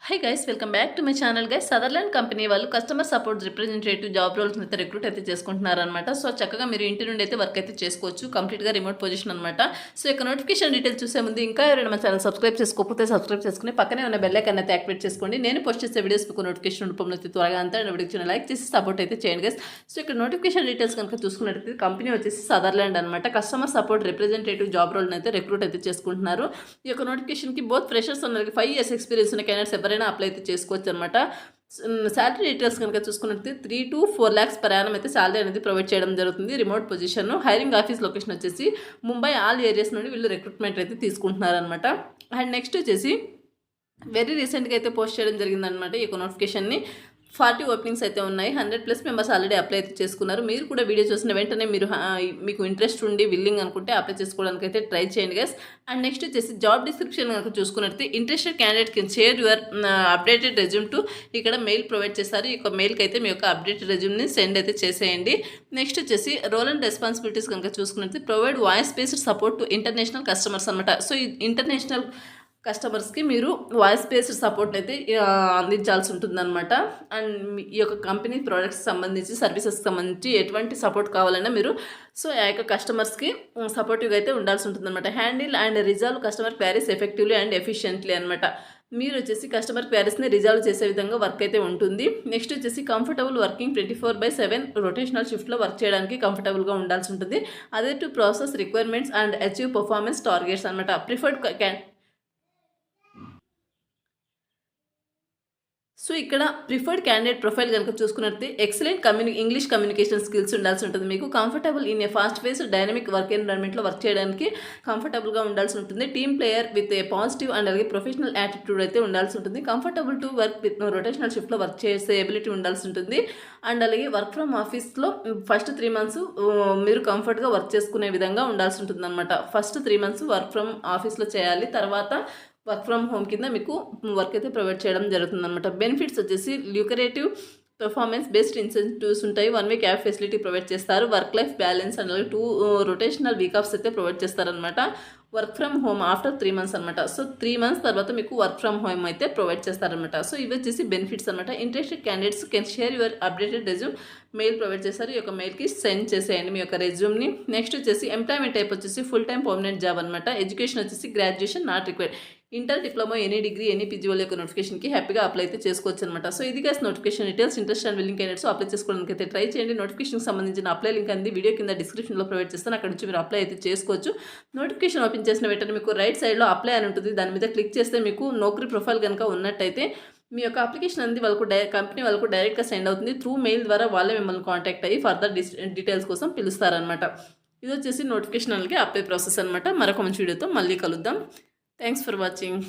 High guys, welcome back to my channel guys. Sutherland company వాళ్ళు customer support representative job roles అయితే recruit అయితే చేసుకుంటున్నారనమాట. So చక్కగా మీరు ఇంటి నుండి అయితే వర్క్ అయితే చేసుకోవచ్చు. కంప్లీట్గా రిమోట్ పొజిషన్ అనమాట. సో ఇక నోటిఫికేషన్ డీటెయిల్స్ చూసే ముందు ఇంకా ఎవరైనా మా ఛానల్ సబ్స్క్రైబ్ చేసుకోకపోతే సబ్స్క్రైబ్ చేసుకుని పక్కనే ఉన్న బెల్ ఐకాన్ అయితే యాక్టివేట్ చేసుకోండి. నేను పోస్ట్ చేసే వీడియోస్ మీకు నోటిఫికేషన్ రూపంలో అయితే త్వరగా అంతా వీడియోకి లైక్ చేసి సపోర్ట్ అయితే చేయండి గైస్. సో ఇక్కడ నోటిఫికేషన్ డీటెయిల్స్ కనుక చూసుకున్నట్లయితే కంపెనీ వచ్చేసి సదర్లాండ్ అనమాట. Customer support representative job role అయితే రిక్రూట్ అయితే చేసుకుంటున్నారు. ఈ యొక్క నోటిఫికేషన్కి బోత్ ఫ్రెషర్స్ ఉన్న 5 years ఎక్స్పీరియన్స్ ఉన్న క్యాండిడేట్స్ ఎవరైనా అప్లై అయితే చేసుకోవచ్చు అనమాట. శాలరీ డీటెయిల్స్ కనుక చూసుకున్నట్లయితే 3 to 4 lakhs per annum అయితే శాలరీ అనేది ప్రొవైడ్ చేయడం జరుగుతుంది. Remote position. Hiring office location వచ్చేసి ముంబై. ఆల్ ఏరియాస్ నుండి వీళ్ళు రిక్రూట్మెంట్ అయితే తీసుకుంటున్నారనమాట. అండ్ నెక్స్ట్ వచ్చేసి వెరీ రీసెంట్గా అయితే పోస్ట్ చేయడం జరిగిందనమాట. ఈ యొక్క నోటిఫికేషన్ని 40 ఓపెనింగ్స్ అయితే ఉన్నాయి. 100+ మెంబర్స్ ఆల్రెడీ అప్లై అయితే చేసుకున్నారు. మీరు కూడా వీడియో చూసిన వెంటనే మీకు ఇంట్రెస్ట్ ఉండి విల్లింగ్ అనుకుంటే అప్లై చేసుకోవడానికి అయితే ట్రై చేయండి గైస్. అండ్ నెక్స్ట్ వచ్చేసి జాబ్ డిస్క్రిప్షన్ కనుక చూసుకున్నట్లయితే interested candidate can share your updated resume to ఇక్కడ మెయిల్ ప్రొవైడ్ చేస్తారు. ఈ యొక్క మెయిల్కి అయితే మీ యొక్క అప్డేటెడ్ రెజ్యూమ్ని సెండ్ అయితే చేసేయండి. నెక్స్ట్ వచ్చేసి రోల్ అండ్ రెస్పాన్సిబిలిటీస్ కనుక చూసుకున్నట్లయితే provide voice based support to international customers అనమాట. సో ఈ ఇంటర్నేషనల్ కస్టమర్స్కి మీరు వాయిస్ బేస్డ్ సపోర్ట్ అయితే అందించాల్సి ఉంటుందన్నమాట. అండ్ ఈ యొక్క కంపెనీ ప్రోడక్ట్స్ సంబంధించి సర్వీసెస్కి సంబంధించి ఎటువంటి సపోర్ట్ కావాలన్నా మీరు సో ఆ యొక్క కస్టమర్స్కి సపోర్టివ్గా అయితే ఉండాల్సి ఉంటుందన్నమాట. Handle and resolve customer queries effectively and efficiently అనమాట. మీరు వచ్చేసి కస్టమర్ క్వారీస్ని రిజాల్వ్ చేసే విధంగా వర్క్ అయితే ఉంటుంది. నెక్స్ట్ వచ్చేసి కంఫర్టబుల్ వర్కింగ్ 24/7 రొటేషనల్ షిఫ్ట్లో వర్క్ చేయడానికి కంఫర్టబుల్గా ఉండాల్సి ఉంటుంది. అదే to process requirements and achieve performance targets అనమాట. సో ఇక్కడ ప్రిఫర్డ్ క్యాండిడేట్ ప్రొఫైల్ కనుక చూసుకున్నట్లయితే ఎక్సలెంట్ ఇంగ్లీష్ కమ్యూనికేషన్ స్కిల్స్ ఉండాల్సి ఉంటుంది. మీకు comfortable in a fast paced dynamic work ఎన్విరాన్మెంట్లో వర్క్ చేయడానికి కంఫర్టబుల్గా ఉండాల్సి ఉంటుంది. Team player with a positive and అలాగే ప్రొఫెషనల్ యాటిట్యూడ్ అయితే ఉండాల్సి ఉంటుంది. Comfortable to work with rotational షిఫ్ట్లో వర్క్ చేసే ఎబిలిటీ ఉండాల్సి ఉంటుంది. అండ్ అలాగే వర్క్ ఫ్రమ్ ఆఫీస్లో ఫస్ట్ 3 months మీరు కంఫర్ట్గా వర్క్ చేసుకునే విధంగా ఉండాల్సి ఉంటుంది అనమాట. ఫస్ట్ 3 months వర్క్ ఫ్రమ్ ఆఫీస్లో చేయాలి. తర్వాత వర్క్ ఫ్రమ్ హోమ్ కింద మీకు వర్క్ అయితే ప్రొవైడ్ చేయడం జరుగుతుంది అనమాట. బెనిఫిట్స్ వచ్చేసి ల్యూకరేటివ్ పెర్ఫార్మెన్స్ బేస్డ్ ఇన్సెంటివ్స్ ఉంటాయి. 1 week క్యాబ్ ఫెసిలిటీ ప్రొవైడ్ చేస్తారు. Work life balance and 2 rotational week offs అయితే ప్రొవైడ్ చేస్తారనమాట. Work from home after 3 months అనమాట. సో 3 months తర్వాత మీకు వర్క్ ఫ్రమ్ హోమ్ అయితే ప్రొవైడ్ చేస్తారనమాట. సో ఇవి వచ్చేసి బెనిఫిట్స్ అనమాట. Interested candidates can share your updated resume mail provide చేస్తారు. ఈ యొక్క మెయిల్కి సెండ్ చేసేయండి మీ యొక్క రెజ్యూమ్ని. నెక్స్ట్ వచ్చేసి ఎంప్లాయ్మెంట్ టైప్ వచ్చేసి ఫుల్ టైం పర్మనెంట్ జాబ్ అనమాట. ఎడ్యుకేషన్ వచ్చేసి graduation not required. Inter, diploma, any degree, any PG వాళ్ళ యొక్క నోటిఫికేషన్కి హ్యాపీగా అప్లై అయితే చేసుకోవచ్చు అనమాట. సో ఇది guys notification details. Interest and willing candidates apply చేసుకోవడానికి అయితే ట్రై చేయండి. నోటిఫికేషన్కి సంబంధించిన అప్లై లింక్ అనేది వీడియో కింద డిస్క్రిప్షన్లో ప్రొవైడ్ చేస్తాను. అక్కడ నుంచి మీరు అప్లై అయితే చేసుకోవచ్చు. నోటిఫికేషన్ ఓపెన్ చేసిన వెంటనే మీకు రైట్ సైడ్లో అప్లై అని ఉంటుంది. దాని మీద క్లిక్ చేస్తే మీకు నౌకరీ ప్రొఫైల్ కనుక ఉన్నట్టయితే మీ యొక్క అప్లికేషన్ అనేది వాళ్ళకు కంపెనీ వాళ్ళకు డైరెక్ట్గా సెండ్ అవుతుంది. త్రూ మెయిల్ ద్వారా వాళ్ళే మిమ్మల్ని కాంటాక్ట్ అయ్యి ఫర్దర్ డీటెయిల్స్ కోసం పిలుస్తారనమాట. ఇది వచ్చేసి నోటిఫికేషన్ వాళ్ళకి అప్లై ప్రాసెస్ అనమాట. మరొక మంచి వీడియోతో మళ్ళీ కలుద్దాం. Thanks for watching.